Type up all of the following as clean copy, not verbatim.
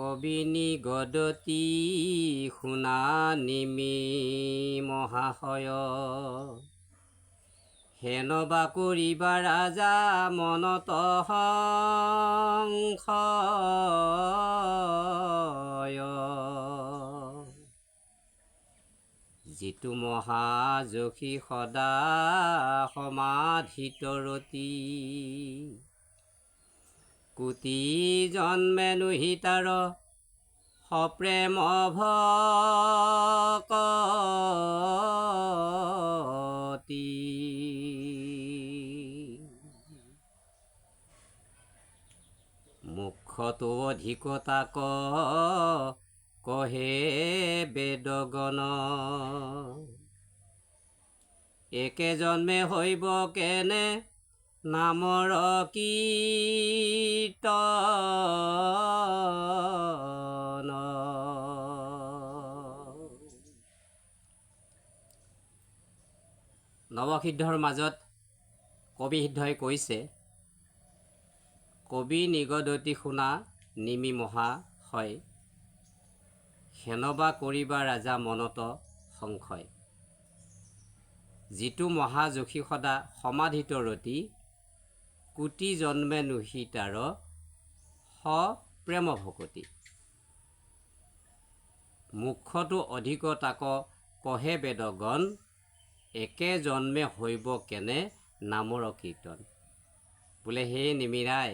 কবি নিগদতি শুনা নিমি মহাশয় হেনবা কৰিবা ৰাজা মনত সংশয় যিটো মহাযশী সদা সমাধিত ৰতি কোটি জন্মে নুহিতাৰ সপ্ৰেম ভকতি মুখতো অধিকতাক কহে বেদগণ একে জন্মে হইব কেনে নামৰ কীৰ্তন নৱসিদ্ধৰ মাজত কবি সিদ্ধই কৈছে কবি নিগদতি শুনা নিমি মহাশয় হেনবা কৰিবা ৰাজা মনত সংশয় যিটো মহাযশী সদা সমাধিত ৰতি কোটি জন্মে নুহিতাৰ সপ্ৰেম ভকতি মুখতো অধিক তাক কহে বেদগণ একে জন্মে হইব কেনে নামৰ কীৰ্তন বোলে হে নিমিৰাই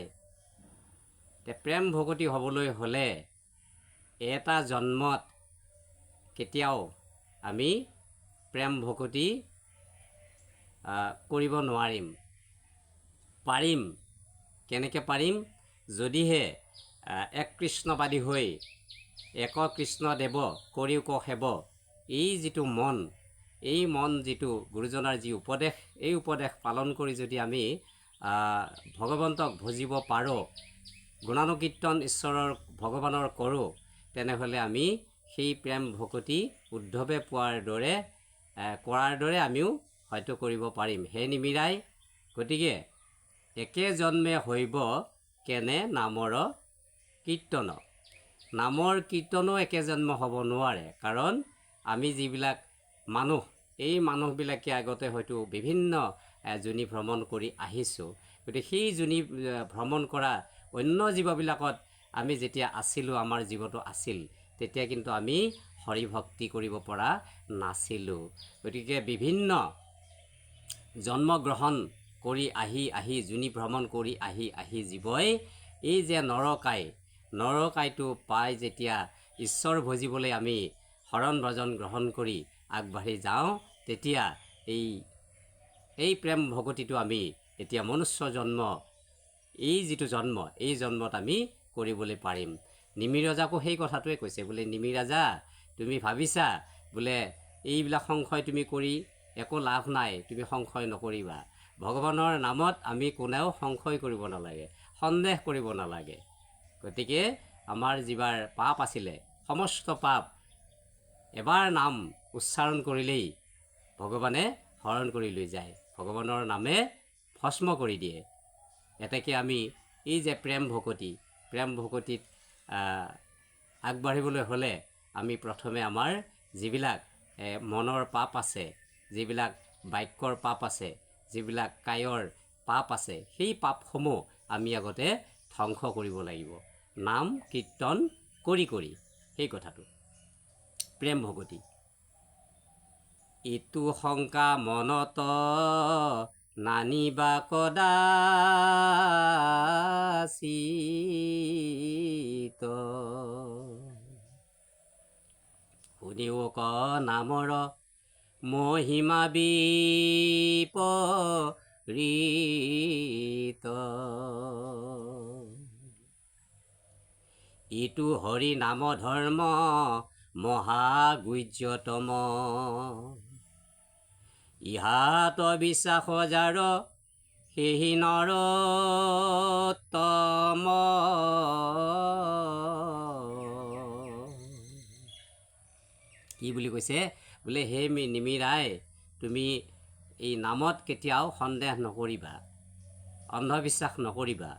প্ৰেম ভকতি হ'বলৈ হ'লে এটা জন্মত কেতিয়াও আমি প্ৰেম ভকতি কৰিব নোৱাৰিম পাৰিম কেনেকৈ পাৰিম যদিহে এক কৃষ্ণবাদী হৈ এক কৃষ্ণদেৱ কৰিওক সেৱ এই যিটো মন এই মন যিটো গুৰুজনাৰ যি উপদেশ এই উপদেশ পালন কৰি যদি আমি ভগৱন্তক ভজিব পাৰোঁ গুণানুকীৰ্তন ঈশ্বৰৰ ভগৱানৰ কৰোঁ তেনেহ'লে আমি সেই প্ৰেম ভকতি উদ্ধৱে কৰাৰ দৰে আমিও হয়তো কৰিব পাৰিম হে নিমিৰাই গতিকে একে জন্মে হইব কেনে নামৰ কীৰ্তন নামৰ কীৰ্তনো একে জন্ম হ'ব নোৱাৰে কাৰণ আমি যিবিলাক মানুহ এই মানুহবিলাকে আগতে হয়তো বিভিন্ন যোনি ভ্ৰমণ কৰি আহিছোঁ গতিকে সেই যোনি ভ্ৰমণ কৰা অন্য জীৱবিলাকত আমি যেতিয়া আছিলোঁ আমাৰ জীৱটো আছিল তেতিয়া কিন্তু আমি হৰি ভক্তি কৰিব পৰা নাছিলোঁ গতিকে বিভিন্ন জন্মগ্ৰহণ কৰি আহি যোনি ভ্ৰমণ কৰি আহি জীৱই এই যে নৰকাইটো পাই যেতিয়া ঈশ্বৰ ভজিবলৈ আমি শৰণ ভজন গ্ৰহণ কৰি আগবাঢ়ি যাওঁ তেতিয়া এই প্ৰেম ভকতিটো আমি এতিয়া মনুষ্য জন্ম এই যিটো জন্ম এই জন্মত আমি কৰিবলৈ পাৰিম নিমি ৰজাকো সেই কথাটোৱে কৈছে বোলে নিমি ৰাজা তুমি ভাবিছা বোলে এইবিলাক সংশয় তুমি কৰি একো লাভ নাই তুমি সংশয় নকৰিবা ভগৱানৰ নামত আমি কোনেও সংশয় কৰিব নালাগে সন্দেহ কৰিব নালাগে গতিকে আমাৰ যিবাৰ পাপ আছিলে সমস্ত পাপ এবাৰ নাম উচ্চাৰণ কৰিলেই ভগৱানে হৰণ কৰি লৈ যায় ভগৱানৰ নামে ভস্ম কৰি দিয়ে এতেকে আমি এই যে প্ৰেম ভকতিত আগবাঢ়িবলৈ হ'লে আমি প্ৰথমে আমাৰ যিবিলাক মনৰ পাপ আছে যিবিলাক বাক্যৰ পাপ আছে যিবিলাক কায়ৰ পাপ আছে সেই পাপসমূহ আমি আগতে ধ্বংস কৰিব লাগিব নাম কীৰ্তন কৰি সেই কথাটো প্ৰেম ভকতি ইটো শংকা মনত নানিবা কদাচিত শুনিও ক নামৰ মহিমা বিপৰীত ইটো হৰি নাম ধৰ্ম মহাগুহ্যতম ইহাত বিশ্বাস যাৰ সেহি নৰোত্তম কি বুলি কৈছে বোলে হে নিমিৰাই তুমি এই নামত কেতিয়াও সন্দেহ নকৰিবা অন্ধবিশ্বাস নকৰিবা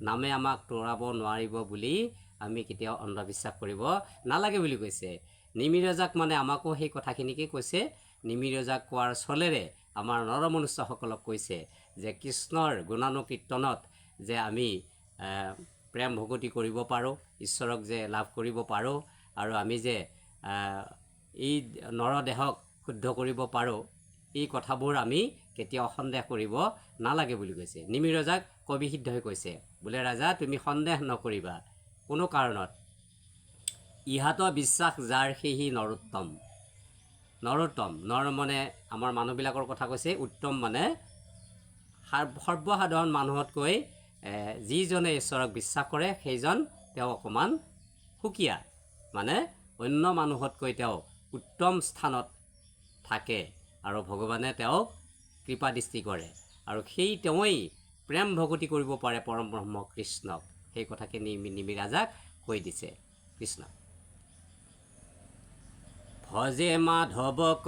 নামে আমাক তৰাব নোৱাৰিব বুলি আমি কেতিয়াও অন্ধবিশ্বাস কৰিব নালাগে বুলি কৈছে। নিমিৰ ৰজাক মানে আমাকো সেই কথাখিনিকে কৈছে। নিমিৰ ৰজাক কোৱাৰ চলেৰে আমাৰ নৰমনুষ্যসকলক কৈছে যে কৃষ্ণৰ গুণানুকীৰ্তনত যে আমি প্ৰেম ভকতি কৰিব পাৰোঁ, ঈশ্বৰক যে লাভ কৰিব পাৰোঁ, আৰু আমি যে এই নৰদেহক শুদ্ধ কৰিব পাৰোঁ, এই কথাবোৰ আমি কেতিয়াও সন্দেহ কৰিব নালাগে বুলি কৈছে। নিমিৰ ৰজাক কবি সিদ্ধই কৈছে, বোলে ৰাজা তুমি সন্দেহ নকৰিবা কোনো কাৰণত, ইহাত বিশ্বাস যাৰ সেহি নৰোত্তম। নৰোত্তম, নৰ মানে আমাৰ মানুহবিলাকৰ কথা কৈছে, উত্তম মানে সৰ্বসাধাৰণ মানুহতকৈ যিজনে ঈশ্বৰক বিশ্বাস কৰে সেইজন তেওঁ অকণমান সুকীয়া, মানে অন্য মানুহতকৈ তেওঁ উত্তম স্থানত থাকে আৰু ভগৱানে তেওঁক কৃপা দৃষ্টি কৰে, আৰু সেই তেওঁই প্ৰেম ভকতি কৰিব পাৰে পৰম ব্ৰহ্ম কৃষ্ণক। সেই কথাখিনি নিমিৰ ৰাজাক কৈ দিছে। কৃষ্ণ ভজে মাধৱক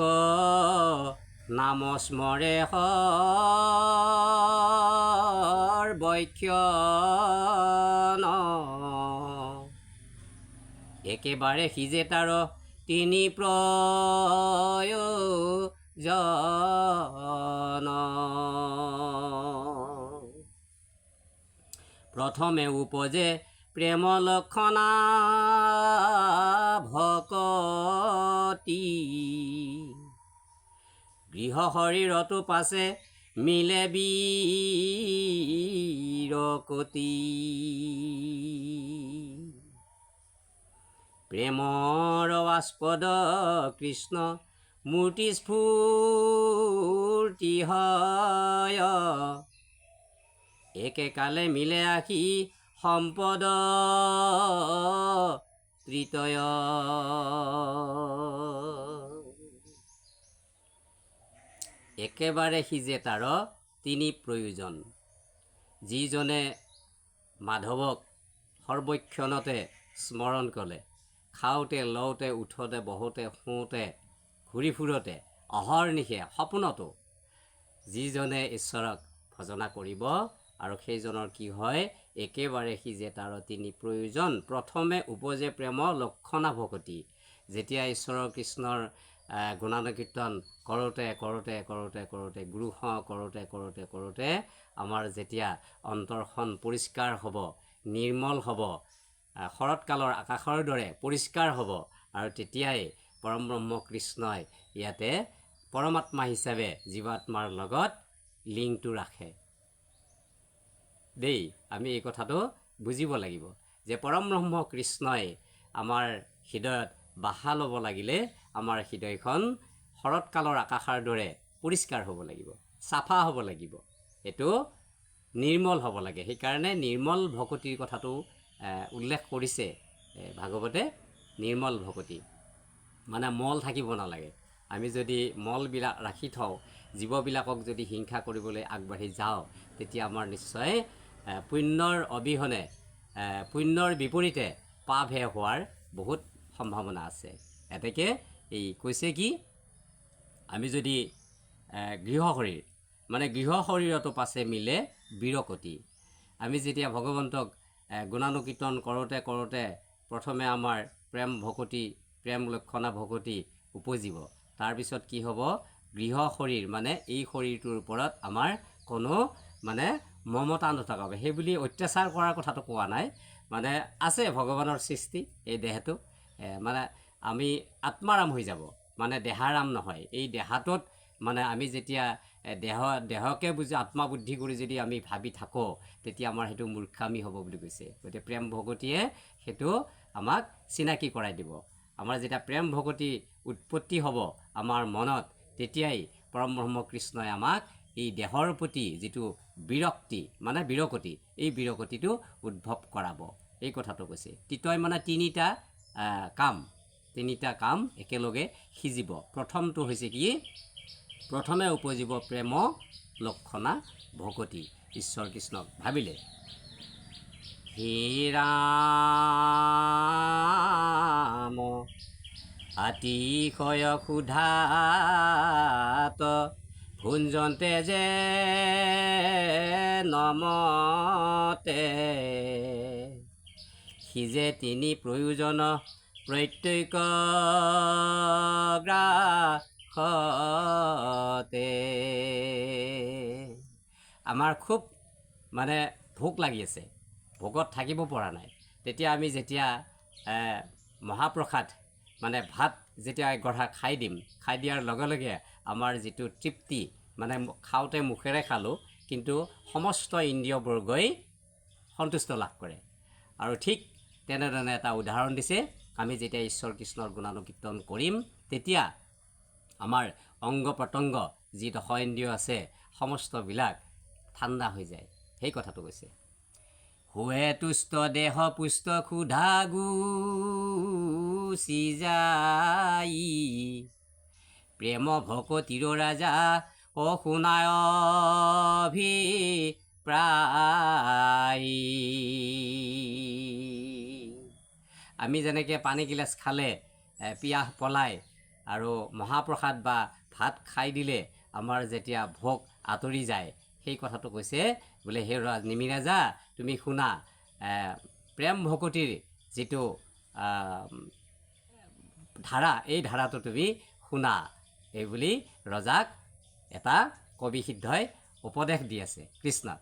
নাম স্মৰে সৰ্বক্ষণ, একেবাৰে সিজে তাৰ তিনি প্ৰয়োজন। প্ৰথমে উপজে প্ৰেম লক্ষণা ভকতি, গৃহ শৰীৰতো পাছে মিলে বীৰকতি। প্ৰেমৰ আস্পদ কৃষ্ণ মূৰ্তি স্ফূৰ্তি হয়, একেকালে মিলে আখি সম্পদ তৃতয়। একেবাৰে সিজে তাৰ তিনি প্ৰয়োজন। যিজনে মাধৱক সৰ্বক্ষণতে স্মৰণ কৰে, খাওঁতে লওঁতে উঠোতে বহোতে শুওঁতে ঘূৰি ফুৰোতে অহৰ্নিশে সপোনতো যিজনে ঈশ্বৰক ভজনা কৰিব, আৰু সেইজনৰ কি হয়, একেবাৰে সিজে তাৰ তিনি প্ৰয়োজন। প্ৰথমে উপজে প্ৰেম লক্ষণা ভকতি, যেতিয়া ঈশ্বৰৰ কৃষ্ণৰ গুণানুকীৰ্তন কৰোঁতে কৰোঁতে কৰোঁতে কৰোঁতে গুৰুহ কৰোঁতে কৰোঁতে কৰোঁতে আমাৰ যেতিয়া অন্তৰখন পৰিষ্কাৰ হ'ব, নিৰ্মল হ'ব, শৰৎকালৰ আকাশৰ দৰে পৰিষ্কাৰ হ'ব, আৰু তেতিয়াই পৰম ব্ৰহ্ম কৃষ্ণই ইয়াতে পৰমাত্মা হিচাপে জীৱাত্মাৰ লগত লিংকটো ৰাখে দেই। আমি এই কথাটো বুজিব লাগিব যে পৰম ব্ৰহ্ম কৃষ্ণই আমাৰ হৃদয়ত বাসা ল'ব লাগিলে আমাৰ হৃদয়খন শৰৎকালৰ আকাশৰ দৰে পৰিষ্কাৰ হ'ব লাগিব, চাফা হ'ব লাগিব, এইটো নিৰ্মল হ'ব লাগে। সেইকাৰণে নিৰ্মল ভকতিৰ কথাটো উল্লেখ কৰিছে ভাগৱতে। নিৰ্মল ভকতি মানে মল থাকিব নালাগে। আমি যদি মলবিলাক ৰাখি থওঁ, জীৱবিলাকক যদি হিংসা কৰিবলৈ আগবাঢ়ি যাওঁ, তেতিয়া আমাৰ নিশ্চয় পুণ্যৰ অবিহনে, পুণ্যৰ বিপৰীতে পাপহে হোৱাৰ বহুত সম্ভাৱনা আছে। এতেকে এই কৈছে কি, আমি যদি গৃহ শৰীৰ মানে গৃহ শৰীৰতো পাছে মিলে বীৰকতি, আমি যেতিয়া ভগৱন্তক গুণানুকীৰ্তন কৰোঁতে কৰোঁতে প্ৰথমে আমাৰ প্ৰেম ভকতি, প্ৰেম লক্ষণা ভকতি উপজিব। তাৰপিছত কি হ'ব, গৃহ শৰীৰ মানে এই শৰীৰটোৰ ওপৰত আমাৰ কোনো মানে মমতা নথকাব। সেই বুলি অত্যাচাৰ কৰাৰ কথাটো কোৱা নাই, মানে আছে ভগৱানৰ সৃষ্টি এই দেহটো, মানে আমি আত্মাৰাম হৈ যাব, মানে দেহাৰাম নহয়। এই দেহাটোত মানে আমি যেতিয়া দেহকে বুজি আত্মা বুদ্ধি কৰি যদি আমি ভাবি থাকোঁ, তেতিয়া আমাৰ সেইটো মূৰ্খামি হ'ব বুলি কৈছে। গতিকে প্ৰেম ভকতিয়ে সেইটো আমাক চিনাকি কৰাই দিব। আমাৰ যেতিয়া প্ৰেম ভকতি উৎপত্তি হ'ব আমাৰ মনত, তেতিয়াই পৰম ব্ৰহ্ম কৃষ্ণই আমাক এই দেহৰ প্ৰতি যিটো বিৰক্তি মানে বিৰকতি, এই বিৰকতিটো উদ্ভৱ কৰাব, এই কথাটো কৈছে। তৃতীয় মানে তিনিটা কাম একেলগে সিজিব। প্ৰথমটো হৈছে কি, প্ৰথমে উপজিব প্ৰেম লক্ষণা ভকতি, ঈশ্বৰ কৃষ্ণক ভাবিলে। হে ৰাম আতিশয় ক্ষুধাত ভুঞ্জন্তে যে নমতে, সিজে তিনি প্ৰয়োজন প্ৰত্যেক গ্ৰাসতে। আমাৰ খুব মানে ভোক লাগি আছে, ভোকত থাকিব পৰা নাই। তেতিয়া আমি যেতিয়া মহাপ্ৰসাদ মানে ভাত যেতিয়া এগঢ়া খাই দিম, খাই দিয়াৰ লগে লগে আমাৰ যিটো তৃপ্তি, মানে খাওঁতে মুখেৰে খালোঁ কিন্তু সমস্ত ইন্দ্ৰিয়বৰ্গই সন্তুষ্ট লাভ কৰে। আৰু ঠিক তেনেধৰণে এটা উদাহৰণ দিছে, আমি যেতিয়া ঈশ্বৰ কৃষ্ণৰ গুণানুকীৰ্তন কৰিম তেতিয়া আমাৰ অংগ প্ৰত্যংগ যি দশ ইন্দ্ৰিয় আছে সমস্তবিলাক ঠাণ্ডা হৈ যায়, সেই কথাটো কৈছে। হুৱে তুষ্ট দেহ পুষ্ট ক্ষুধা গুচি যাই, প্ৰেম ভকতিৰ ৰাজা অশুনায় অভিপ্ৰায়। আমি যেনেকৈ পানী গিলাচ খালে পিয়াহ পলায় আৰু মহাপ্ৰসাদ বা ভাত খাই দিলে আমাৰ যেতিয়া ভোক আঁতৰি যায়, সেই কথাটো কৈছে বোলে হে নিমি ৰাজা তুমি শুনা, প্ৰেম ভকতিৰ যিটো ধাৰা, এই ধাৰাটো তুমি শুনা, এই বুলি ৰজাক এটা কবি সিদ্ধই উপদেশ দি আছে কৃষ্ণক।